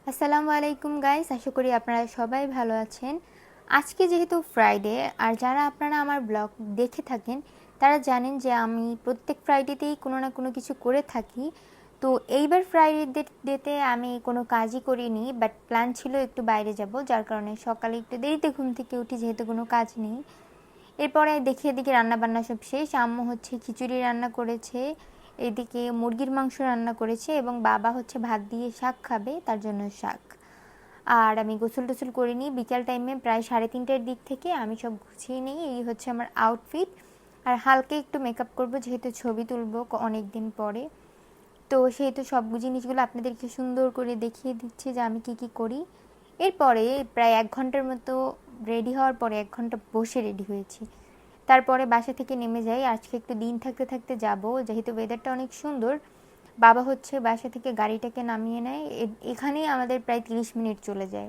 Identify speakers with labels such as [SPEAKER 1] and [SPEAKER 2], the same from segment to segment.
[SPEAKER 1] আসসালামু আলাইকুম গাইস, আশা করি আপনারা সবাই ভালো আছেন। আজকে যেহেতু ফ্রাইডে, আর যারা আপনারা আমার ব্লগ দেখে থাকেন তারা জানেন যে আমি প্রত্যেক ফ্রাইডেতেই কোনো না কোনো কিছু করে থাকি। তো এইবার ফ্রাইডেতে আমি কোনো কাজই করিনি, বাট প্ল্যান ছিল একটু বাইরে যাব, যার কারণে সকালে একটু দেরিতে ঘুম থেকে উঠি যেহেতু কোনো কাজ নেই। এরপরে দেখি এদিকে রান্নাবান্না সব শেষ। আম্মু হচ্ছে খিচুড়ি রান্না করেছে, এদিকে মুরগির মাংস রান্না করেছে এবং বাবা হচ্ছে ভাত দিয়ে শাক খাবে, তার জন্য শাক। আর আমি গোসল টোসল করিনি, বিকেল টাইমে প্রায় 3:30টার দিক থেকে আমি সব গুছিয়ে নিই। এই হচ্ছে আমার আউটফিট। আর হালকা একটু মেকআপ করবো যেহেতু ছবি তুলবো অনেক দিন পরে। তো সেহেতু সব জিনিসগুলো আপনাদেরকে সুন্দর করে দেখিয়ে দিচ্ছি যে আমি কি করি। এরপরে প্রায় 1 ঘন্টার মতো রেডি হওয়ার পরে 1 ঘন্টা বসে রেডি হয়েছি। তারপরে বাসা থেকে নেমে যাই। আজকে একটু দিন থাকতে থাকতে যাব, যেহেতু ওয়েদারটা অনেক সুন্দর। বাবা হচ্ছে বাসা থেকে গাড়িটাকে নামিয়ে নেয়, এখানেই আমাদের প্রায় 30 মিনিট চলে যায়।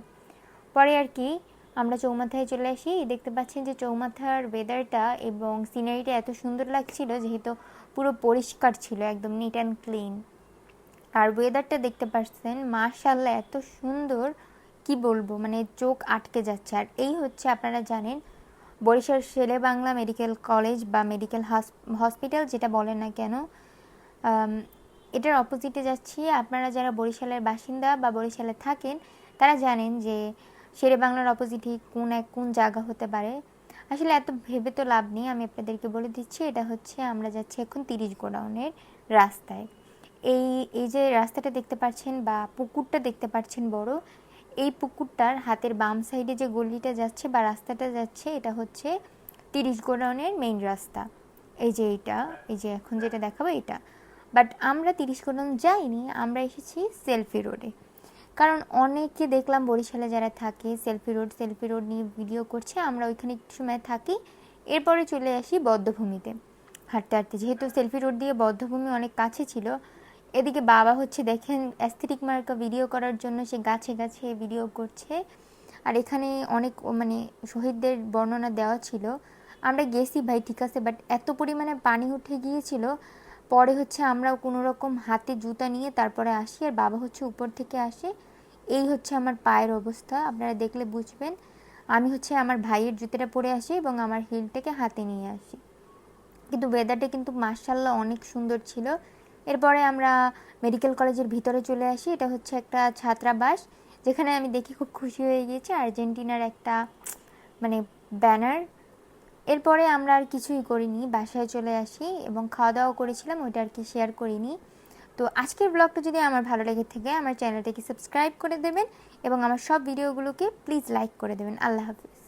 [SPEAKER 1] পরে আর কি আমরা চৌমাথায় চলে আসি। দেখতে পাচ্ছেন যে চৌমাথার ওয়েদারটা এবং সিনারিটা এত সুন্দর লাগছিল, যেহেতু পুরো পরিষ্কার ছিল, একদম নিট অ্যান্ড ক্লিন। আর ওয়েদারটা দেখতে পাচ্ছেন মাশাআল্লাহ এত সুন্দর, কি বলবো, মানে চোখ আটকে যাচ্ছে। আর এই হচ্ছে আপনারা জানেন বরিশাল শেরে বাংলা মেডিকেল কলেজ বা মেডিকেল হসপিটাল যেটা বলেন না কেন, এটার অপোজিটে যাচ্ছি। আপনারা যারা বরিশালের বাসিন্দা বা বরিশালে থাকেন তারা জানেন যে শেরে বাংলার অপোজিটে কোন জায়গা হতে পারে। আসলে এত ভেবে তো লাভ নেই, আমি আপনাদেরকে বলে দিচ্ছি। এটা হচ্ছে আমরা যাচ্ছি এখন 30 গোডাউনের রাস্তায়। এই এই যে রাস্তাটা দেখতে পাচ্ছেন বা পুকুরটা দেখতে পাচ্ছেন বড়, এই পুকুরটার হাতের বাম সাইডে যে গলিটা যাচ্ছে বা রাস্তাটা যাচ্ছে এটা হচ্ছে 30 গোডাউনের মেইন রাস্তা। এই যে এইটা, এই যে এখন যেটা দেখাবো এটা। বাট আমরা 30 গোডাউন যাইনি, আমরা এসেছি সেলফি রোডে। কারণ অনেকে দেখলাম বরিশালে যারা থাকে সেলফি রোড নিয়ে ভিডিও করছে, আমরা ওইখানে একটু সময় থাকি, এরপরে চলে আসি বদ্ধভূমিতে হাঁটতে হাঁটতে, যেহেতু সেলফি রোড দিয়ে বদ্ধভূমি অনেক কাছে ছিল। এদিকে বাবা হচ্ছে দেখেন অ্যাস্থেটিক মার্কা ভিডিও করার জন্য সে গাছে গাছে ভিডিও করছে। আর এখানে অনেক মানে শহীদদের বর্ণনা দেওয়া ছিল। আমরা গেছি ভাই ঠিক আছে, বাট এত পরিমাণে পানি উঠে গিয়েছিল, পরে হচ্ছে আমরা কোনো রকম হাতে জুতা নিয়ে তারপরে আসি, আর বাবা হচ্ছে উপর থেকে আসে। এই হচ্ছে আমার পায়ের অবস্থা, আপনারা দেখলে বুঝবেন। আমি হচ্ছে আমার ভাইয়ের জুতোটা পরে আসি এবং আমার হিলটাকে হাতে নিয়ে আসি। কিন্তু ওয়েদারটা কিন্তু মাশাআল্লাহ অনেক সুন্দর ছিল। এরপরে আমরা মেডিকেল কলেজের ভিতরে চলে আসি। এটা হচ্ছে একটা ছাত্রাবাস, যেখানে আমি দেখি খুব খুশি হয়ে গিয়েছি, আর্জেন্টিনার একটা মানে ব্যানার। এরপরে আমরা আর কিছুই করিনি, বাসায় চলে আসি এবং খাওয়া দাওয়া করেছিলাম, ওইটা আর কি শেয়ার করিনি। তো আজকের ব্লগটা যদি আমার ভালো লেগে থাকে আমার চ্যানেলটাকে সাবস্ক্রাইব করে দেবেন এবং আমার সব ভিডিওগুলোকে প্লিজ লাইক করে দেবেন। আল্লাহ হাফিজ।